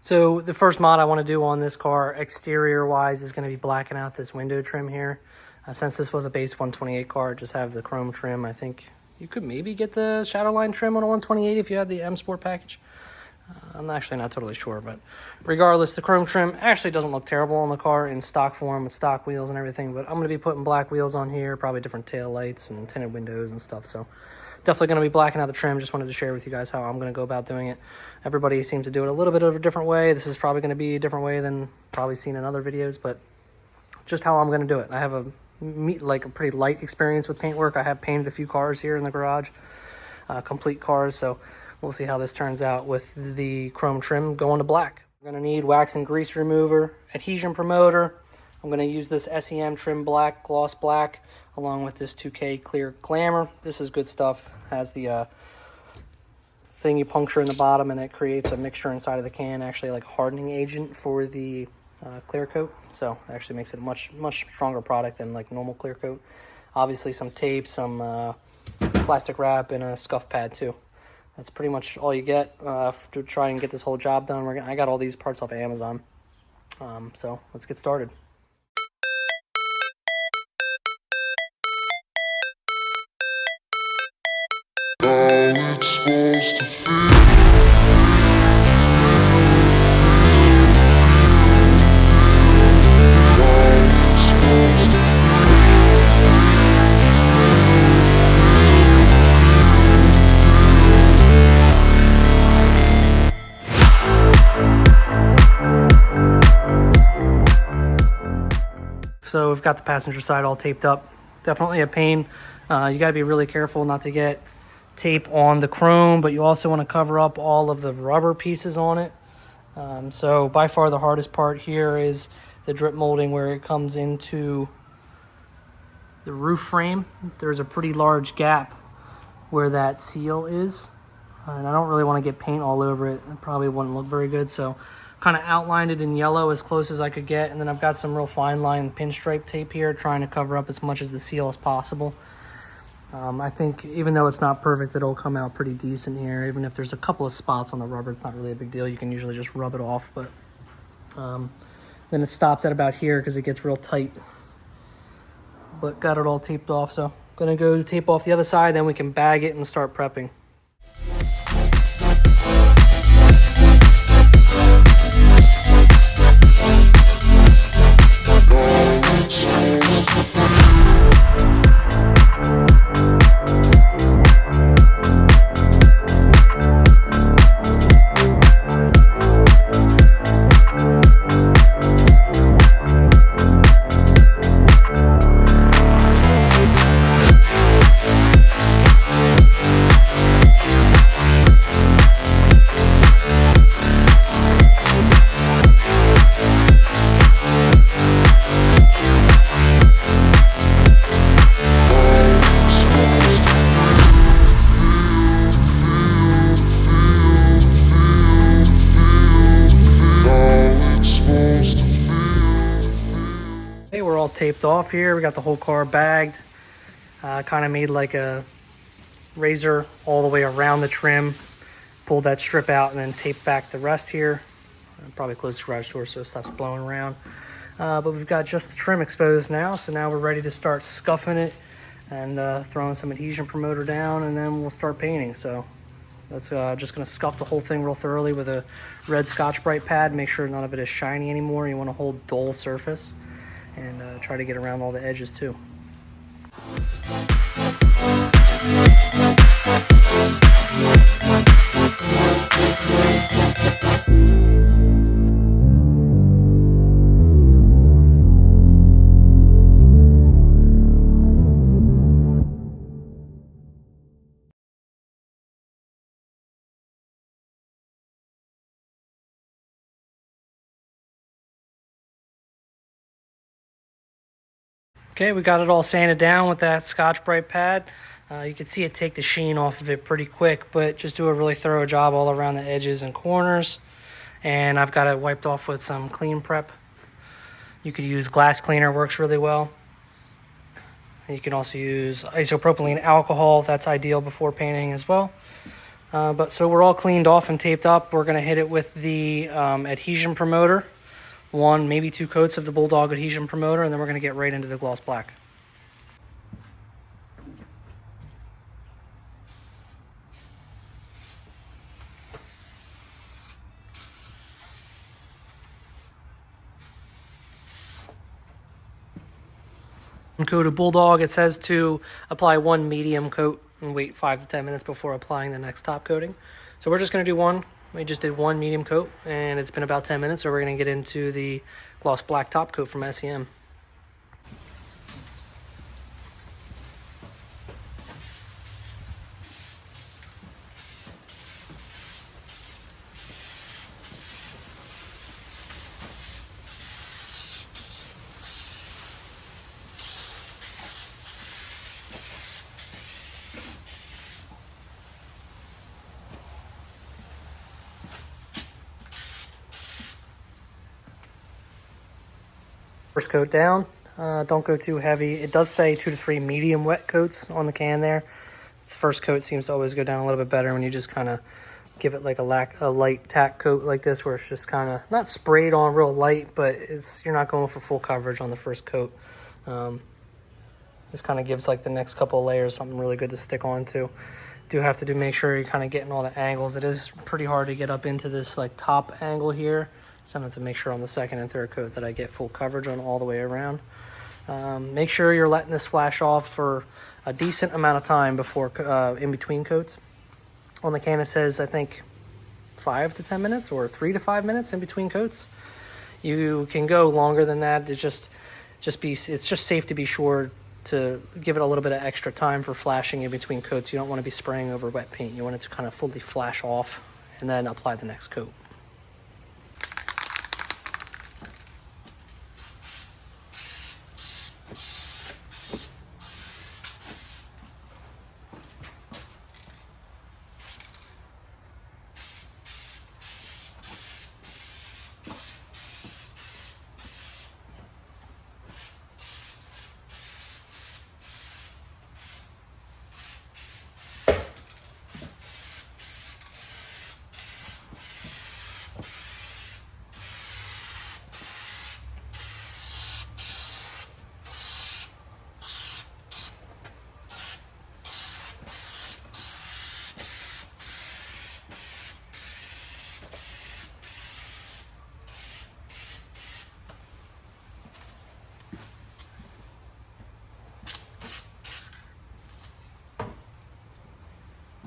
So the first mod I want to do on this car, exterior wise, is going to be blacking out this window trim here. Since this was a base 128 car, just have the chrome trim. I think you could maybe get the Shadowline trim on a 128 if you had the M Sport package. I'm actually not totally sure, but regardless, the chrome trim actually doesn't look terrible on the car in stock form with stock wheels and everything, but I'm going to be putting black wheels on here, probably different tail lights and tinted windows and stuff, so definitely going to be blacking out the trim. Just wanted to share with you guys how I'm going to go about doing it. Everybody seems to do it a little bit of a different way. This is probably going to be a different way than probably seen in other videos, but just how I'm going to do it. I have a pretty light experience with paintwork. I have painted a few cars here in the garage, complete cars, so we'll see how this turns out with the chrome trim going to black. We're going to need wax and grease remover, adhesion promoter. I'm going to use this SEM trim black, gloss black, along with this 2K clear glamour. This is good stuff. Has the thing you puncture in the bottom, and it creates a mixture inside of the can, actually like a hardening agent for the clear coat. So it actually makes it a much stronger product than like normal clear coat. Obviously some tape, some plastic wrap, and a scuff pad too. That's pretty much all you get to try and get this whole job done. I got all these parts off of Amazon. So let's get started. So we've got the passenger side all taped up. Definitely a pain. You gotta be really careful not to get tape on the chrome, but you also want to cover up all of the rubber pieces on it. So by far the hardest part here is the drip molding where it comes into the roof frame. There's a pretty large gap where that seal is, and I don't really want to get paint all over it. It probably wouldn't look very good, so kind of outlined it in yellow as close as I could get, and then I've got some real fine line pinstripe tape here trying to cover up as much as the seal as possible. I think even though it's not perfect, it'll come out pretty decent here. Even if there's a couple of spots on the rubber, it's not really a big deal. You can usually just rub it off, but then it stops at about here because it gets real tight. But got it all taped off, so gonna go tape off the other side, then we can bag it and start prepping. We're all taped off here. We got the whole car bagged. Kind of made like a razor all the way around the trim. Pulled that strip out and then taped back the rest here. Probably close the garage door so it stops blowing around. But we've got just the trim exposed now, so now we're ready to start scuffing it and throwing some adhesion promoter down, and then we'll start painting. So that's just going to scuff the whole thing real thoroughly with a red Scotch-Brite pad. Make sure none of it is shiny anymore. You want a whole dull surface, and try to get around all the edges too. Okay, we got it all sanded down with that Scotch-Brite pad. You can see it take the sheen off of it pretty quick, but just do a really thorough job all around the edges and corners. And I've got it wiped off with some clean prep. You could use glass cleaner, works really well. And you can also use isopropylene alcohol. That's ideal before painting as well. But so we're all cleaned off and taped up. We're going to hit it with the adhesion promoter. 1, maybe 2 coats of the Bulldog adhesion promoter, and then we're going to get right into the gloss black. Coat of Bulldog, it says to apply 1 medium coat and wait 5 to 10 minutes before applying the next top coating. So we're just going to do 1. We just did 1 medium coat, and it's been about 10 minutes, so we're going to get into the gloss black top coat from SEM. First coat down. Don't go too heavy. It does say 2 to 3 medium wet coats on the can there. The first coat seems to always go down a little bit better when you just kind of give it like a light tack coat like this, where it's just kind of not sprayed on real light, but you're not going for full coverage on the first coat. This kind of gives like the next couple of layers something really good to stick onto. Do have to make sure you're kind of getting all the angles. It is pretty hard to get up into this like top angle here. So I'm going to make sure on the second and third coat that I get full coverage on all the way around. Make sure you're letting this flash off for a decent amount of time before in between coats. On the can it says, I think, 5 to 10 minutes or 3 to 5 minutes in between coats. You can go longer than that. It's just safe to be sure to give it a little bit of extra time for flashing in between coats. You don't want to be spraying over wet paint. You want it to kind of fully flash off and then apply the next coat.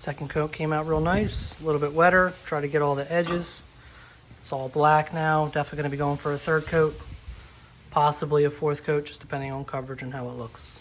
Second coat came out real nice, a little bit wetter. Try to get all the edges. It's all black now. Definitely going to be going for a third coat, possibly a fourth coat, just depending on coverage and how it looks.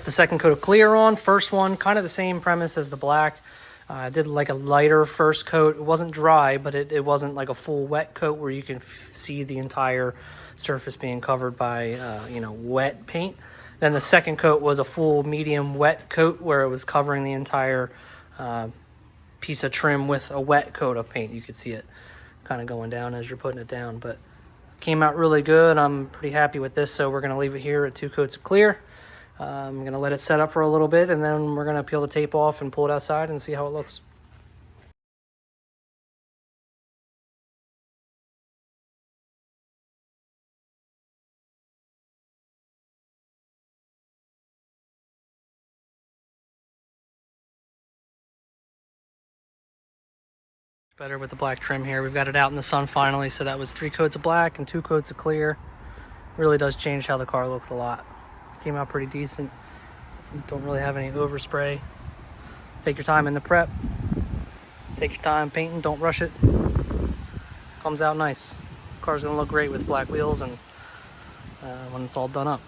the second coat of clear on. First one, kind of the same premise as the black. I did like a lighter first coat. It wasn't dry, but it wasn't like a full wet coat where you can see the entire surface being covered by, you know, wet paint. Then the second coat was a full medium wet coat where it was covering the entire piece of trim with a wet coat of paint. You could see it kind of going down as you're putting it down, but came out really good. I'm pretty happy with this, so we're going to leave it here at 2 coats of clear. I'm going to let it set up for a little bit, and then we're going to peel the tape off and pull it outside and see how it looks. Better with the black trim here. We've got it out in the sun finally, so that was 3 coats of black and 2 coats of clear. Really does change how the car looks a lot. Came out pretty decent. Don't really have any overspray. Take your time in the prep. Take your time painting, don't rush it. Comes out nice. Car's gonna look great with black wheels and when it's all done up.